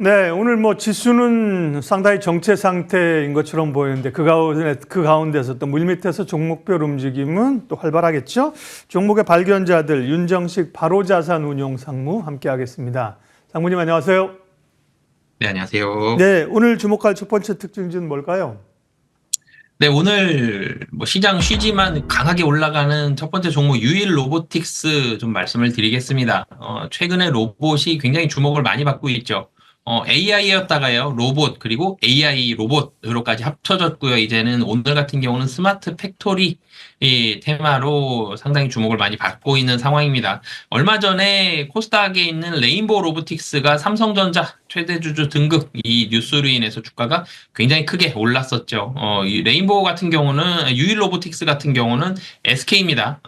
네, 오늘 뭐 지수는 상당히 정체 상태인 것처럼 보이는데 그 가운데서 또 물밑에서 종목별 움직임은 또 활발하겠죠? 종목의 발견자들 윤정식 바로자산운용 상무 함께하겠습니다. 상무님 안녕하세요. 네, 안녕하세요. 네, 오늘 주목할 첫 번째 특징주는 뭘까요? 네, 오늘 뭐 시장 쉬지만 강하게 올라가는 첫 번째 종목 유일 로보틱스 좀 말씀을 드리겠습니다. 최근에 로봇이 굉장히 주목을 많이 받고 있죠. AI였다가요, 로봇, 그리고 AI 로봇으로까지 합쳐졌고요. 이제는 오늘 같은 경우는 스마트 팩토리 이 테마로 상당히 주목을 많이 받고 있는 상황입니다. 얼마 전에 코스닥에 있는 레인보우 로보틱스가 삼성전자 최대 주주 등극 이 뉴스로 인해서 주가가 굉장히 크게 올랐었죠. 이 레인보우 같은 경우는 유일 로보틱스 같은 경우는 SK입니다.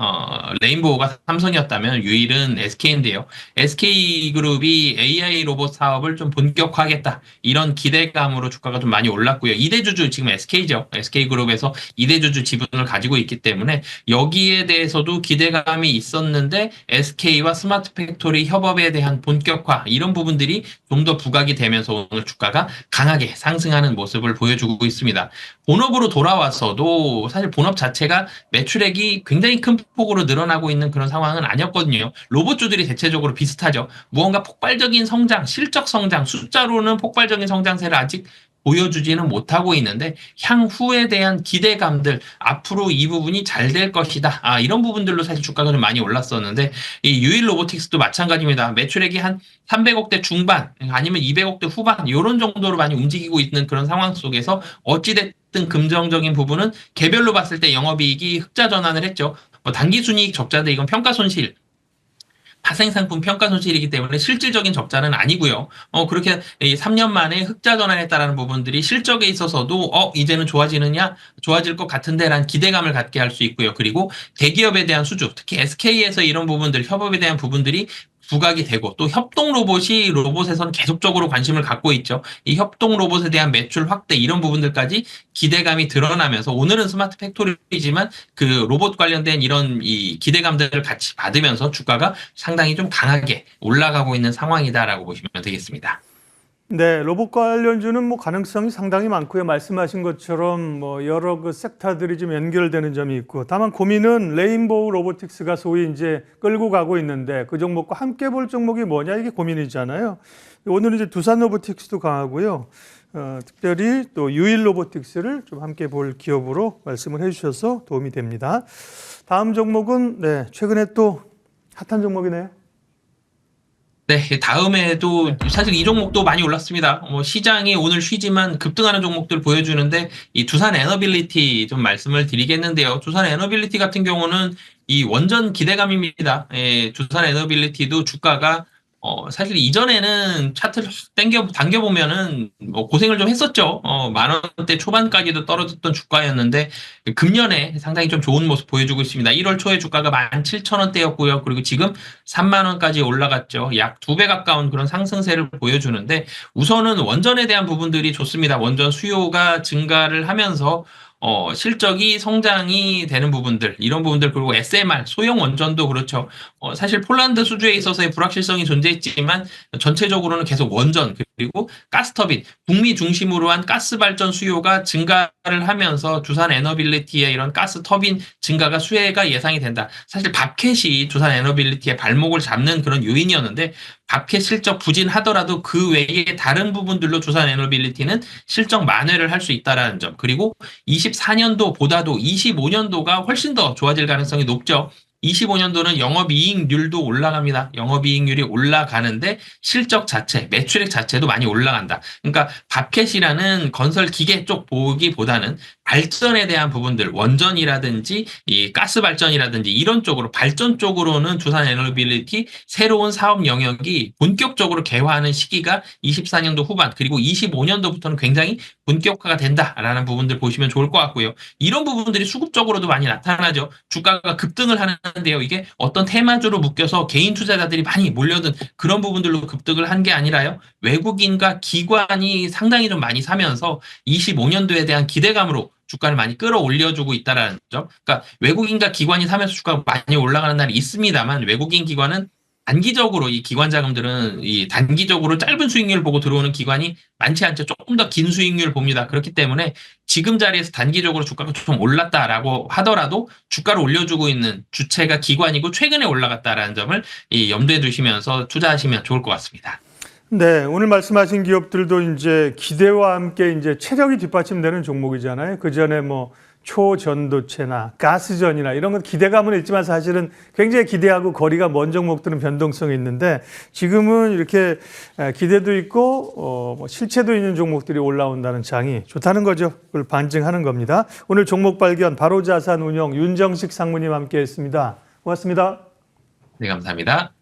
레인보우가 삼성이었다면 유일은 SK인데요. SK그룹이 AI 로봇 사업을 좀 본격화하겠다. 이런 기대감으로 주가가 좀 많이 올랐고요. 2대 주주 지금 SK죠. SK그룹에서 2대 주주 지분을 가지고 있기 때문에 여기에 대해서도 기대감이 있었는데 SK와 스마트 팩토리 협업에 대한 본격화 이런 부분들이 좀 더 부각이 되면서 오늘 주가가 강하게 상승하는 모습을 보여주고 있습니다. 본업으로 돌아와서도 사실 본업 자체가 매출액이 굉장히 큰 폭으로 늘어나고 있는 그런 상황은 아니었거든요. 로봇주들이 대체적으로 비슷하죠. 무언가 폭발적인 성장, 실적 성장, 숫자로는 폭발적인 성장세를 아직 보여주지는 못하고 있는데 향후에 대한 기대감들 앞으로 이 부분이 잘 될 것이다. 이런 부분들로 사실 주가가 좀 많이 올랐었는데 이 유일 로보틱스도 마찬가지입니다. 매출액이 한 300억대 중반 아니면 200억대 후반 이런 정도로 많이 움직이고 있는 그런 상황 속에서 어찌됐든 긍정적인 부분은 개별로 봤을 때 영업이익이 흑자 전환을 했죠. 뭐 단기순이익 적자인데 이건 평가손실 파생상품 평가 손실이기 때문에 실질적인 적자는 아니고요. 그렇게 3년 만에 흑자 전환했다라는 부분들이 실적에 있어서도 이제는 좋아질 것 같은데라는 기대감을 갖게 할 수 있고요. 그리고 대기업에 대한 수주, 특히 SK에서 이런 부분들, 협업에 대한 부분들이 부각이 되고 또 협동 로봇이 로봇에선 계속적으로 관심을 갖고 있죠. 이 협동 로봇에 대한 매출 확대 이런 부분들까지 기대감이 드러나면서 오늘은 스마트 팩토리지만 그 로봇 관련된 이런 이 기대감들을 같이 받으면서 주가가 상당히 좀 강하게 올라가고 있는 상황이다라고 보시면 되겠습니다. 네, 로봇 관련주는 뭐 가능성이 상당히 많고요. 말씀하신 것처럼 뭐 여러 그 섹터들이 좀 연결되는 점이 있고, 다만 고민은 레인보우 로보틱스가 소위 이제 끌고 가고 있는데 그 종목과 함께 볼 종목이 뭐냐 이게 고민이잖아요. 오늘은 이제 두산 로보틱스도 강하고요. 특별히 또 유일 로보틱스를 좀 함께 볼 기업으로 말씀을 해주셔서 도움이 됩니다. 다음 종목은 네, 최근에 또 핫한 종목이네요. 네, 다음에도 네. 사실 이 종목도 많이 올랐습니다. 시장이 오늘 쉬지만 급등하는 종목들 보여주는데 이 두산 에너빌리티 좀 말씀을 드리겠는데요. 두산 에너빌리티 같은 경우는 이 원전 기대감입니다. 두산 에너빌리티도 주가가 사실 이전에는 차트를 당겨보면은 뭐 고생을 좀 했었죠. 만 원대 초반까지도 떨어졌던 주가였는데 금년에 상당히 좀 좋은 모습 보여주고 있습니다. 1월 초에 주가가 17,000원대였고요. 그리고 지금 3만 원까지 올라갔죠. 약 2배 가까운 그런 상승세를 보여주는데 우선은 원전에 대한 부분들이 좋습니다. 원전 수요가 증가를 하면서 실적이 성장이 되는 부분들, 이런 부분들, 그리고 SMR, 소형 원전도 그렇죠. 사실 폴란드 수주에 있어서의 불확실성이 존재했지만 전체적으로는 계속 원전, 그리고 가스터빈, 북미 중심으로 한 가스 발전 수요가 증가를 하면서 두산 에너빌리티의 이런 가스 터빈 증가가 수혜가 예상이 된다. 사실 밥캣이 두산 에너빌리티의 발목을 잡는 그런 요인이었는데 밥캣 실적 부진하더라도 그 외에 다른 부분들로 두산 에너빌리티는 실적 만회를 할 수 있다라는 점. 그리고 24년도보다도 25년도가 훨씬 더 좋아질 가능성이 높죠. 25년도는 영업이익률도 올라갑니다. 영업이익률이 올라가는데 실적 자체, 매출액 자체도 많이 올라간다. 그러니까 밥캣이라는 건설 기계 쪽 보기보다는 발전에 대한 부분들, 원전이라든지 이 가스 발전이라든지 이런 쪽으로 발전 쪽으로는 두산 에너빌리티 새로운 사업 영역이 본격적으로 개화하는 시기가 24년도 후반 그리고 25년도부터는 굉장히 본격화가 된다라는 부분들 보시면 좋을 것 같고요. 이런 부분들이 수급적으로도 많이 나타나죠. 주가가 급등을 하는데요. 이게 어떤 테마주로 묶여서 개인 투자자들이 많이 몰려든 그런 부분들로 급등을 한 게 아니라요. 외국인과 기관이 상당히 좀 많이 사면서 25년도에 대한 기대감으로 주가를 많이 끌어올려주고 있다라는 점. 그러니까 외국인과 기관이 사면서 주가가 많이 올라가는 날이 있습니다만 외국인 기관은 단기적으로 이 기관 자금들은 이 단기적으로 짧은 수익률 보고 들어오는 기관이 많지 않죠. 조금 더 긴 수익률 봅니다. 그렇기 때문에 지금 자리에서 단기적으로 주가가 좀 올랐다라고 하더라도 주가를 올려주고 있는 주체가 기관이고 최근에 올라갔다라는 점을 이 염두에 두시면서 투자하시면 좋을 것 같습니다. 네, 오늘 말씀하신 기업들도 이제 기대와 함께 이제 체력이 뒷받침되는 종목이잖아요. 그 전에 뭐 초전도체나 가스전이나 이런 건 기대감은 있지만 사실은 굉장히 기대하고 거리가 먼 종목들은 변동성이 있는데 지금은 이렇게 기대도 있고 뭐 실체도 있는 종목들이 올라온다는 장이 좋다는 거죠. 그걸 반증하는 겁니다. 오늘 종목 발견 바로자산운용 윤정식 상무님 함께했습니다. 고맙습니다. 네, 감사합니다.